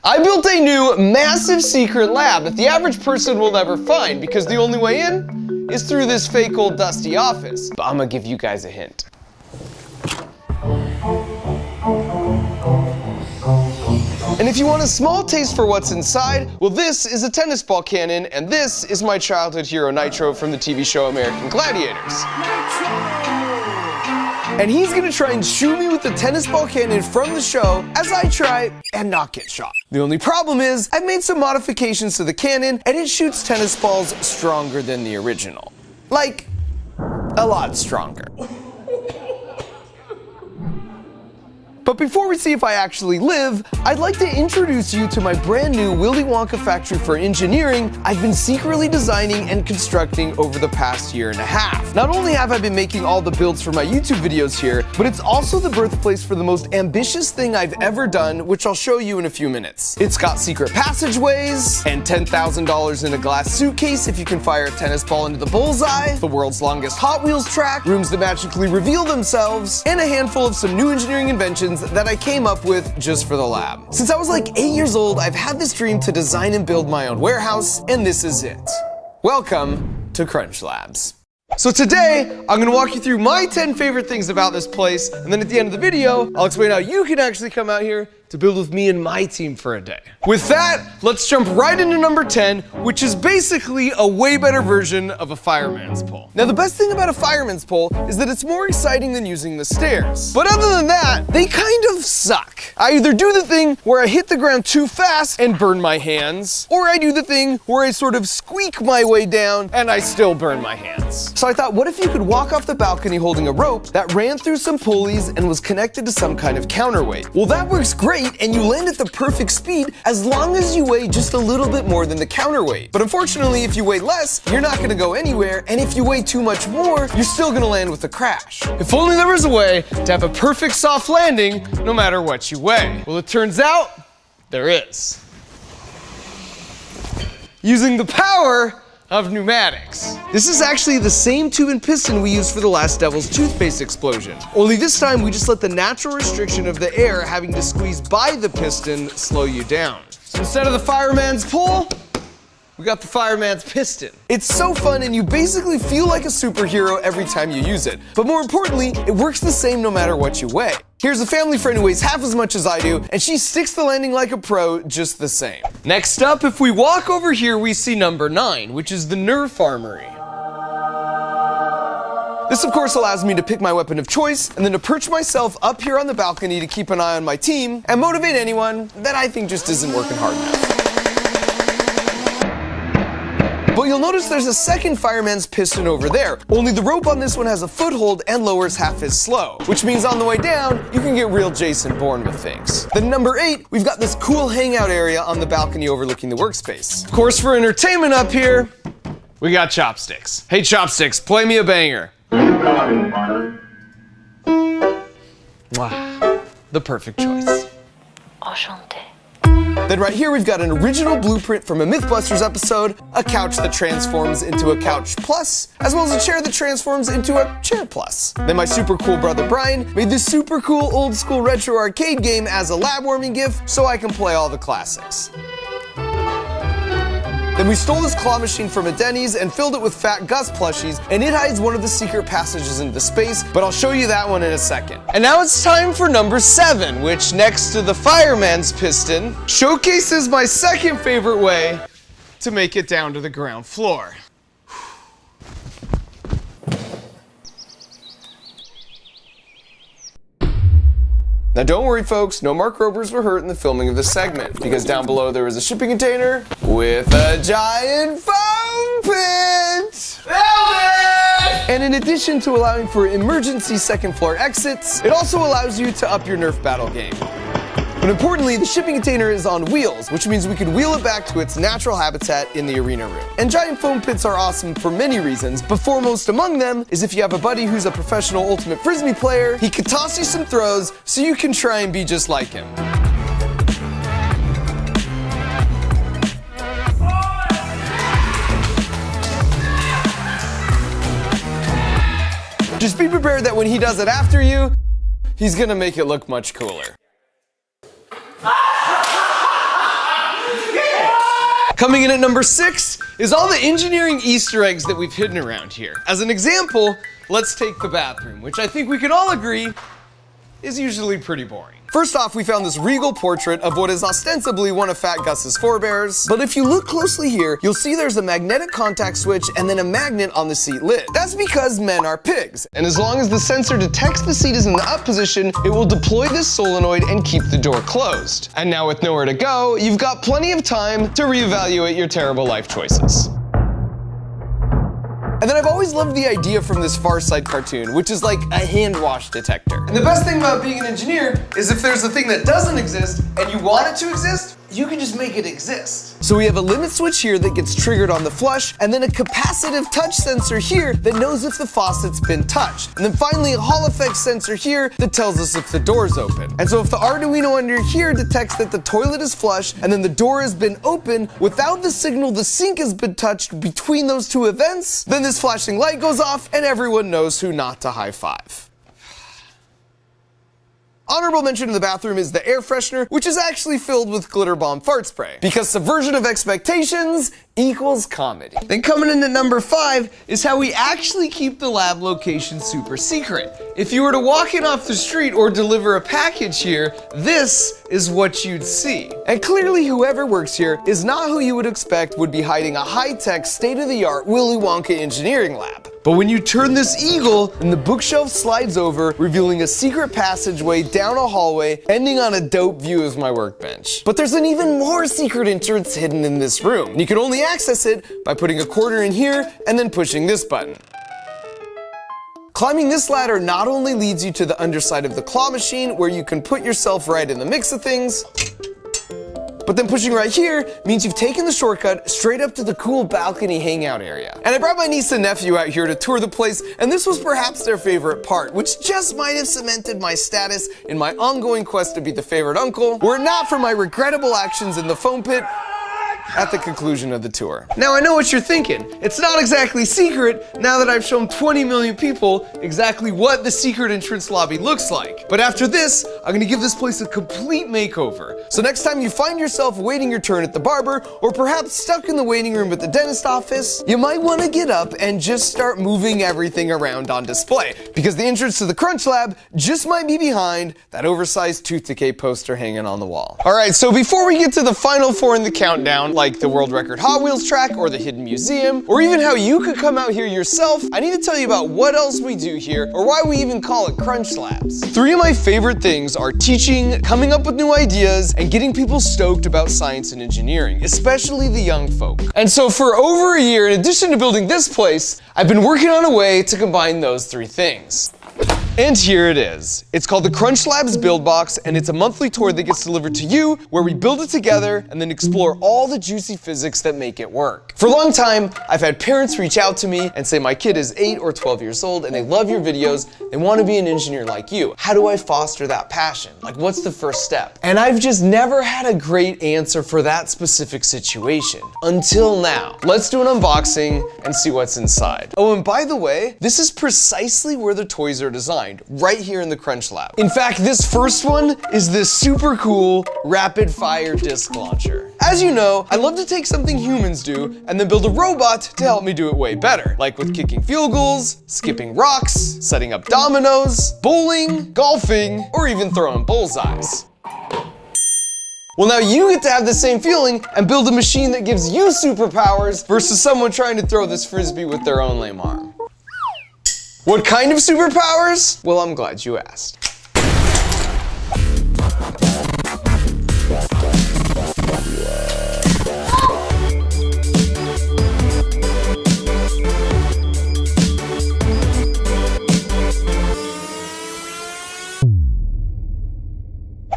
I built a new, massive secret lab that the average person will never find because the only way in is through this fake old dusty office. But I'm gonna give you guys a hint. And if you want a small taste for what's inside, well, this is a tennis ball cannon, and this is my childhood hero Nitro from the TV show American Gladiators. And he's gonna try and shoot me with the tennis ball cannon from the show as I try and not get shot. The only problem is I've made some modifications to the cannon and it shoots tennis balls stronger than the original. Like, a lot stronger. But before we see if I actually live, I'd like to introduce you to my brand new Willy Wonka factory for engineering I've been secretly designing and constructing over the past year and a half. Not only have I been making all the builds for my YouTube videos here, but it's also the birthplace for the most ambitious thing I've ever done, which I'll show you in a few minutes. It's got secret passageways, and $10,000 in a glass suitcase if you can fire a tennis ball into the bullseye, the world's longest Hot Wheels track, rooms that magically reveal themselves, and a handful of some new engineering inventions that I came up with just for the lab. Since I was like 8 years old, I've had this dream to design and build my own warehouse, and this is it. Welcome to Crunch Labs. So today, I'm gonna walk you through my 10 favorite things about this place, and then at the end of the video, I'll explain how you can actually come out here to build with me and my team for a day. With that, let's jump right into number 10, which is basically a way better version of a fireman's pole. Now, the best thing about a fireman's pole is that it's more exciting than using the stairs. But other than that, they kind of suck. I either do the thing where I hit the ground too fast and burn my hands, or I do the thing where I sort of squeak my way down and I still burn my hands. So I thought, what if you could walk off the balcony holding a rope that ran through some pulleys and was connected to some kind of counterweight? Well, that works great, and you land at the perfect speed as long as you weigh just a little bit more than the counterweight. But unfortunately, if you weigh less, you're not gonna go anywhere, and if you weigh too much more, you're still gonna land with a crash. If only there was a way to have a perfect soft landing no matter what you weigh. Well, it turns out there is. Using the power of pneumatics. This is actually the same tube and piston we used for the last Devil's toothpaste explosion. Only this time we just let the natural restriction of the air having to squeeze by the piston slow you down. So instead of the fireman's pole, we got the fireman's piston. It's so fun, and you basically feel like a superhero every time you use it. But more importantly, it works the same no matter what you weigh. Here's a family friend who weighs half as much as I do, and she sticks the landing like a pro just the same. Next up, if we walk over here, we see number 9, which is the Nerf Armory. This, of course, allows me to pick my weapon of choice and then to perch myself up here on the balcony to keep an eye on my team and motivate anyone that I think just isn't working hard enough. But you'll notice there's a second fireman's piston over there, only the rope on this one has a foothold and lowers half as slow, which means on the way down, you can get real Jason Bourne with things. Then number 8, we've got this cool hangout area on the balcony overlooking the workspace. Of course, for entertainment up here, we got Chopsticks. Hey Chopsticks, play me a banger. Mwah, the perfect choice. Enchanté. Then right here we've got an original blueprint from a Mythbusters episode, a couch that transforms into a couch plus, as well as a chair that transforms into a chair plus. Then my super cool brother Brian made this super cool old school retro arcade game as a lab warming gift so I can play all the classics. Then we stole this claw machine from a Denny's and filled it with Fat Gus plushies, and it hides one of the secret passages into space, but I'll show you that one in a second. And now it's time for number 7, which next to the fireman's piston, showcases my second favorite way to make it down to the ground floor. Now don't worry folks, no Mark Rovers were hurt in the filming of this segment, because down below there was a shipping container with a giant foam pit! And in addition to allowing for emergency second floor exits, it also allows you to up your Nerf battle game. But importantly, the shipping container is on wheels, which means we can wheel it back to its natural habitat in the arena room. And giant foam pits are awesome for many reasons, but foremost among them is if you have a buddy who's a professional ultimate frisbee player, he could toss you some throws so you can try and be just like him. Just be prepared that when he does it after you, he's gonna make it look much cooler. Coming in at number 6 is all the engineering Easter eggs that we've hidden around here. As an example, let's take the bathroom, which I think we can all agree is usually pretty boring. First off, we found this regal portrait of what is ostensibly one of Fat Gus's forebears. But if you look closely here, you'll see there's a magnetic contact switch and then a magnet on the seat lid. That's because men are pigs. And as long as the sensor detects the seat is in the up position, it will deploy this solenoid and keep the door closed. And now with nowhere to go, you've got plenty of time to reevaluate your terrible life choices. And then I've always loved the idea from this Far Side cartoon, which is like a hand wash detector. And the best thing about being an engineer is if there's a thing that doesn't exist and you want it to exist, you can just make it exist. So we have a limit switch here that gets triggered on the flush, and then a capacitive touch sensor here that knows if the faucet's been touched. And then finally a Hall effect sensor here that tells us if the door's open. And so if the Arduino under here detects that the toilet is flush and then the door has been open without the signal the sink has been touched between those two events, then this flashing light goes off and everyone knows who not to high five. Honorable mention in the bathroom is the air freshener, which is actually filled with glitter bomb fart spray. Because subversion of expectations equals comedy. Then coming in at number 5 is how we actually keep the lab location super secret. If you were to walk in off the street or deliver a package here, this is what you'd see. And clearly whoever works here is not who you would expect would be hiding a high-tech, state-of-the-art Willy Wonka engineering lab. But when you turn this eagle, then the bookshelf slides over, revealing a secret passageway down a hallway, ending on a dope view of my workbench. But there's an even more secret entrance hidden in this room. And you can only access it by putting a quarter in here and then pushing this button. Climbing this ladder not only leads you to the underside of the claw machine, where you can put yourself right in the mix of things, but then pushing right here means you've taken the shortcut straight up to the cool balcony hangout area. And I brought my niece and nephew out here to tour the place, and this was perhaps their favorite part, which just might have cemented my status in my ongoing quest to be the favorite uncle, were it not for my regrettable actions in the foam pit at the conclusion of the tour. Now I know what you're thinking. It's not exactly secret now that I've shown 20 million people exactly what the secret entrance lobby looks like. But after this, I'm gonna give this place a complete makeover. So next time you find yourself waiting your turn at the barber, or perhaps stuck in the waiting room at the dentist office, you might wanna get up and just start moving everything around on display, because the entrance to the Crunch Lab just might be behind that oversized tooth decay poster hanging on the wall. All right, so before we get to the final 4 in the countdown, like the world record Hot Wheels track or the hidden museum, or even how you could come out here yourself, I need to tell you about what else we do here, or why we even call it Crunch Labs. 3 of my favorite things are teaching, coming up with new ideas, and getting people stoked about science and engineering, especially the young folk. And so for over a year, in addition to building this place, I've been working on a way to combine those 3 things. And here it is. It's called the Crunch Labs Build Box, and it's a monthly tour that gets delivered to you, where we build it together and then explore all the juicy physics that make it work. For a long time, I've had parents reach out to me and say my kid is 8 or 12 years old and they love your videos, they want to be an engineer like you. How do I foster that passion? Like, what's the first step? And I've just never had a great answer for that specific situation. Until now. Let's do an unboxing and see what's inside. Oh, and by the way, this is precisely where the toys are designed. Right here in the Crunch Lab. In fact, this first one is this super cool rapid fire disc launcher. As you know, I love to take something humans do and then build a robot to help me do it way better. Like with kicking field goals, skipping rocks, setting up dominoes, bowling, golfing, or even throwing bullseyes. Well, now you get to have the same feeling and build a machine that gives you superpowers versus someone trying to throw this frisbee with their own lame arm. What kind of superpowers? Well, I'm glad you asked.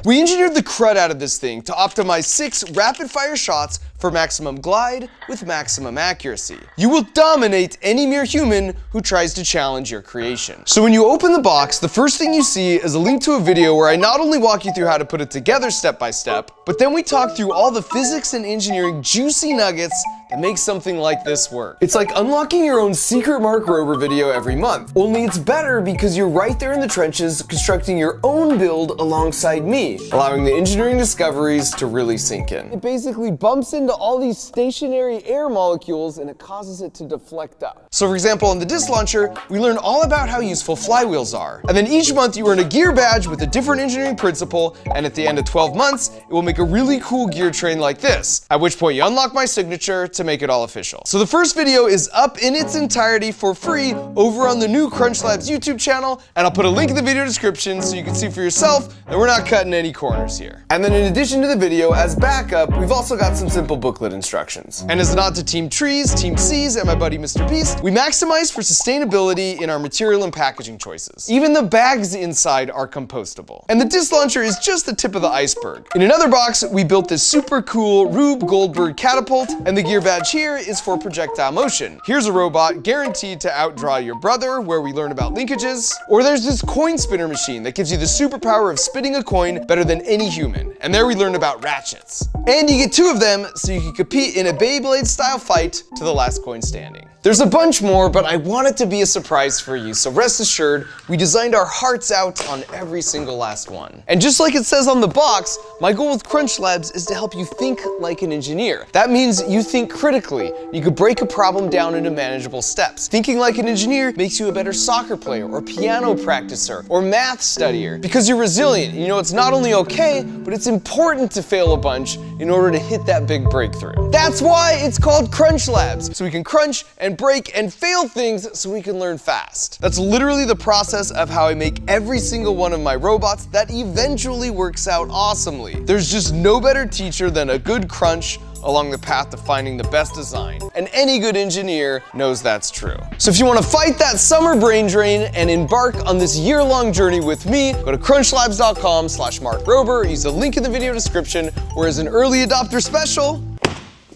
We engineered the crud out of this thing to optimize 6 rapid-fire shots for maximum glide with maximum accuracy. You will dominate any mere human who tries to challenge your creation. So when you open the box, the first thing you see is a link to a video where I not only walk you through how to put it together step by step, but then we talk through all the physics and engineering juicy nuggets and make something like this work. It's like unlocking your own secret Mark Rober video every month, only it's better because you're right there in the trenches constructing your own build alongside me, allowing the engineering discoveries to really sink in. It basically bumps into all these stationary air molecules and it causes it to deflect up. So for example, on the disc launcher, we learn all about how useful flywheels are. And then each month you earn a gear badge with a different engineering principle, and at the end of 12 months, it will make a really cool gear train like this, at which point you unlock my signature to make it all official. So the first video is up in its entirety for free over on the new Crunch Labs YouTube channel, and I'll put a link in the video description so you can see for yourself that we're not cutting any corners here. And then in addition to the video, as backup, we've also got some simple booklet instructions. And as a nod to Team Trees, Team C's, and my buddy Mr. Beast, we maximize for sustainability in our material and packaging choices. Even the bags inside are compostable. And the disc launcher is just the tip of the iceberg. In another box, we built this super cool Rube Goldberg catapult, and the gear badge here is for projectile motion. Here's a robot guaranteed to outdraw your brother, where we learn about linkages. Or there's this coin spinner machine that gives you the superpower of spinning a coin better than any human, and there we learn about ratchets. And you get 2 of them so you can compete in a Beyblade style fight to the last coin standing. There's a bunch more, but I want it to be a surprise for you, so rest assured, we designed our hearts out on every single last one. And just like it says on the box, my goal with Crunch Labs is to help you think like an engineer. That means you think critically. You could break a problem down into manageable steps. Thinking like an engineer makes you a better soccer player or piano practicer or math studier because you're resilient. You know, it's not only okay, but it's important to fail a bunch in order to hit that big breakthrough. That's why it's called Crunch Labs, so we can crunch and break and fail things so we can learn fast. That's literally the process of how I make every single one of my robots that eventually works out awesomely. There's just no better teacher than a good crunch along the path to finding the best design. And any good engineer knows that's true. So if you want to fight that summer brain drain and embark on this year-long journey with me, go to crunchlabs.com/MarkRober, use the link in the video description, or as an early adopter special,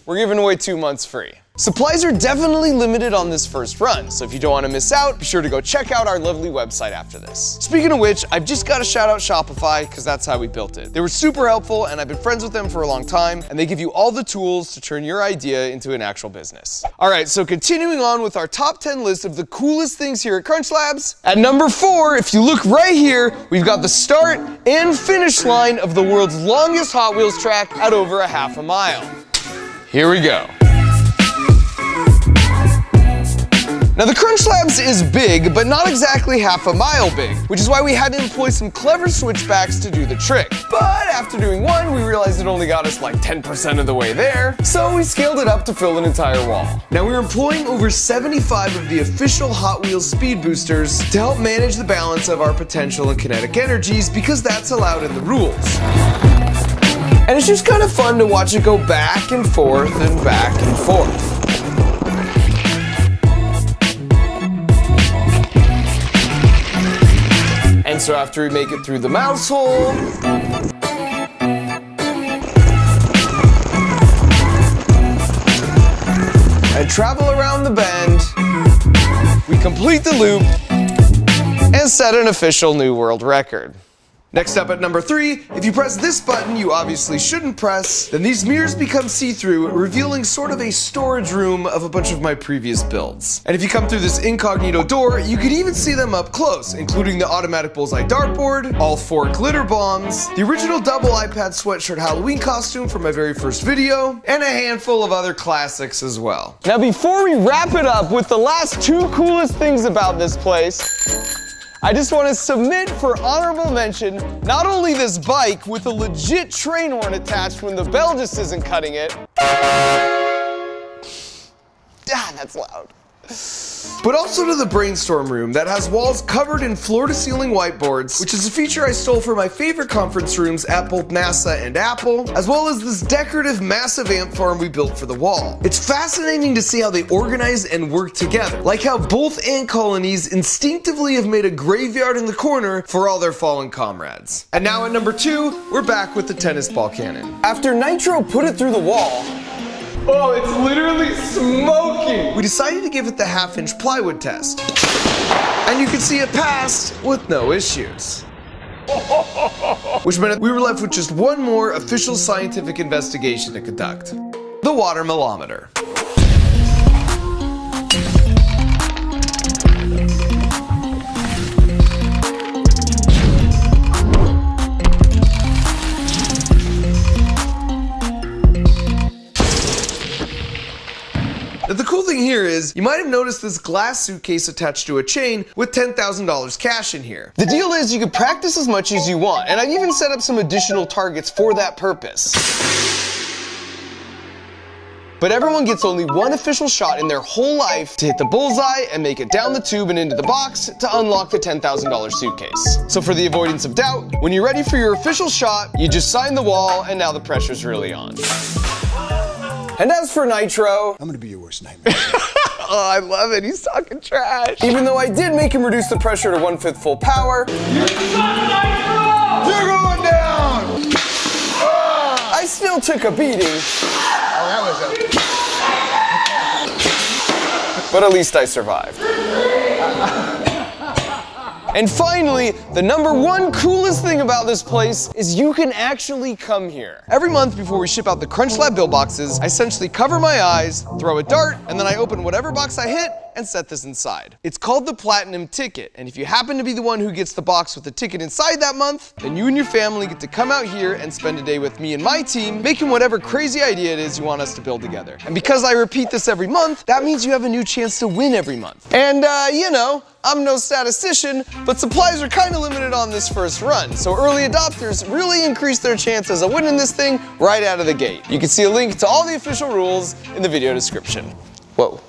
we're giving away 2 months free. Supplies are definitely limited on this first run, so if you don't want to miss out, be sure to go check out our lovely website after this. Speaking of which, I've just got to shout out Shopify because that's how we built it. They were super helpful and I've been friends with them for a long time, and they give you all the tools to turn your idea into an actual business. All right, so continuing on with our top 10 list of the coolest things here at Crunch Labs. At number 4, if you look right here, we've got the start and finish line of the world's longest Hot Wheels track at over a half a mile. Here we go. Now the Crunch Labs is big, but not exactly half a mile big, which is why we had to employ some clever switchbacks to do the trick. But after doing one, we realized it only got us like 10% of the way there, so we scaled it up to fill an entire wall. Now we're employing over 75 of the official Hot Wheels speed boosters to help manage the balance of our potential and kinetic energies, because that's allowed in the rules. And it's just kind of fun to watch it go back and forth and back and forth. And so after we make it through the mouse hole, and travel around the bend, we complete the loop and set an official new world record. Next up at number 3, if you press this button you obviously shouldn't press, then these mirrors become see-through, revealing sort of a storage room of a bunch of my previous builds. And if you come through this incognito door, you could even see them up close, including the automatic bullseye dartboard, all 4 glitter bombs, the original double iPad sweatshirt Halloween costume from my very first video, and a handful of other classics as well. Now before we wrap it up with the last 2 coolest things about this place, I just want to submit for honorable mention not only this bike with a legit train horn attached when the bell just isn't cutting it. Ah, that's loud. But also to the brainstorm room that has walls covered in floor-to-ceiling whiteboards, which is a feature I stole from my favorite conference rooms at both NASA and Apple, as well as this decorative massive ant farm we built for the wall. It's fascinating to see how they organize and work together, like how both ant colonies instinctively have made a graveyard in the corner for all their fallen comrades. And now at number 2, we're back with the tennis ball cannon. After Nitro put it through the wall, oh, it's literally smoking! We decided to give it the half-inch plywood test. And you can see it passed with no issues. Which meant we were left with just one more official scientific investigation to conduct. The the watermelometer. The cool thing here is, you might have noticed this glass suitcase attached to a chain with $10,000 cash in here. The deal is you can practice as much as you want, and I've even set up some additional targets for that purpose. But everyone gets only one official shot in their whole life to hit the bullseye and make it down the tube and into the box to unlock the $10,000 suitcase. So for the avoidance of doubt, when you're ready for your official shot, you just sign the wall and now the pressure's really on. And as for Nitro, I'm gonna be your worst nightmare. oh, I love it. He's talking trash. Even though I did make him reduce the pressure to 1/5 full power, You're going down! I still took a beating. Oh, that was But at least I survived. And finally, the #1 coolest thing about this place is you can actually come here. Every month before we ship out the CrunchLab Build boxes, I essentially cover my eyes, throw a dart, and then I open whatever box I hit and set this inside. It's called the Platinum Ticket, and if you happen to be the one who gets the box with the ticket inside that month, then you and your family get to come out here and spend a day with me and my team, making whatever crazy idea it is you want us to build together. And because I repeat this every month, that means you have a new chance to win every month. And you know, I'm no statistician, but supplies are kind of limited on this first run, so early adopters really increase their chances of winning this thing right out of the gate. You can see a link to all the official rules in the video description. Whoa.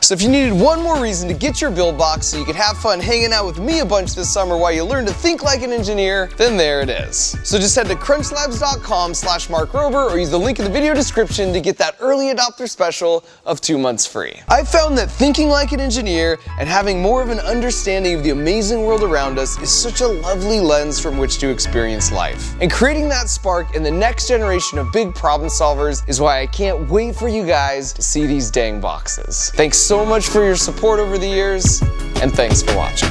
So if you needed one more reason to get your build box so you could have fun hanging out with me a bunch this summer while you learn to think like an engineer, then there it is. So just head to crunchlabs.com/MarkRober or use the link in the video description to get that early adopter special of 2 months free. I've found that thinking like an engineer and having more of an understanding of the amazing world around us is such a lovely lens from which to experience life. And creating that spark in the next generation of big problem solvers is why I can't wait for you guys to see these dang boxes. Thanks so much for your support over the years, and thanks for watching.